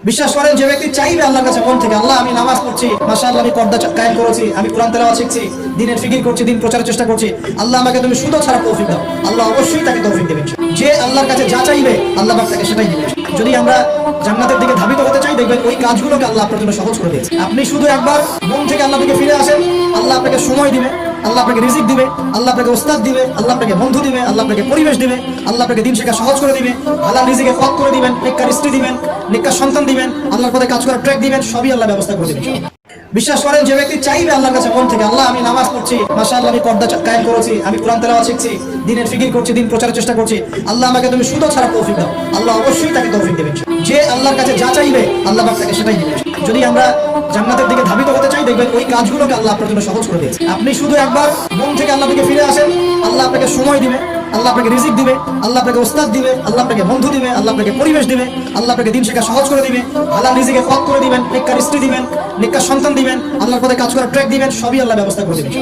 বিশ্বাস করেন যে ব্যক্তি চাইবে আল্লাহর কাছে মন থেকে, আল্লাহ আমি নামাজ পড়ছি, মাশাআল্লাহ আমি পর্দা কায়েম করেছি, আমি কোরআন তেলাওয়াত শিখছি, দিনের ফিকির করছি, দিন প্রচারের চেষ্টা করছি, আল্লাহ আমাকে তুমি সুদও ছাড়া তৌফিক দাও, আল্লাহ অবশ্যই তাকে তৌফিক দেবেন। যে আল্লাহর কাছে যা চাইবে আল্লাহ পাক তাকে সেটাই দিবেন। যদি আমরা জান্নাতের দিকে ধাবিত হতে চাই, দেখবেন ওই কাজগুলোকে আল্লাহ আপনার জন্য সহজ করে দিয়েছে। আপনি শুধু একবার মন থেকে আল্লাহ দিকে ফিরে আসেন, আল্লাহ আপনাকে সময় দিবে, আল্লাহ আপনাকে রিজিক দিবে, আল্লাহ আপনাকে ওস্তাদ দিবে, আল্লাহ আপনাকে বন্ধু দিবে, আল্লাহ আপনাকে পরিবেশ দিবে, আল্লাহ আপনাকে দিন শেখা সহজ করে দিবে, হালাল রিজিকে পথ করে দিবেন, নেককার স্ত্রী দিবেন, নেককার সন্তান দিবেন, আল্লাহর পথে কাজ করার ট্র্যাক দিবেন, সবই আল্লাহ ব্যবস্থা করে দিবেন। বিশ্বাস করেন যে ব্যক্তি চাইবে আল্লাহর কাছে মন থেকে, আল্লাহ আমি নামাজ পড়ছি, মাশাআল্লাহ আমি পর্দা কায়েম করেছি, আমি কোরআন তেলাওয়াত শিখছি, দিনের ফিকির করছি, দিন প্রচারের চেষ্টা করছি, আল্লাহ আমাকে তুমি সুদও ছাড়া তৌফিক দাও, আল্লাহ অবশ্যই তাকে তৌফিক দেবেন। যে আল্লাহর কাছে যা চাইবে আল্লাহ পাক তাকে সেটাই দিবেন। যদি আমরা জান্নাতের দিকে ধাবিত হতে চাই, দেখবেন ওই কাজগুলোকে আল্লাহ আপনার জন্য সহজ করে দিয়েছে। আপনি শুধু একবার মন থেকে আল্লাহ দিকে ফিরে আসেন, আল্লাহ আপনাকে সময় দিবে, আল্লাহ আপনাকে রিজিক দিবে, আল্লাহ আপনাকে ওস্তাদ দিবে, আল্লাহ আপনাকে বন্ধু দিবে, আল্লাহ আপনাকে পরিবেশ দিবে, আল্লাহ আপনাকে দিন শেখা সহজ করে দিবে, হালাল রিজিকে পথ করে দিবেন, নেককার স্ত্রী দিবেন, নেককার সন্তান দিবেন, আল্লাহর পথে কাজ করার ট্র্যাক দিবেন, সবই আল্লাহ ব্যবস্থা করে দিবেন।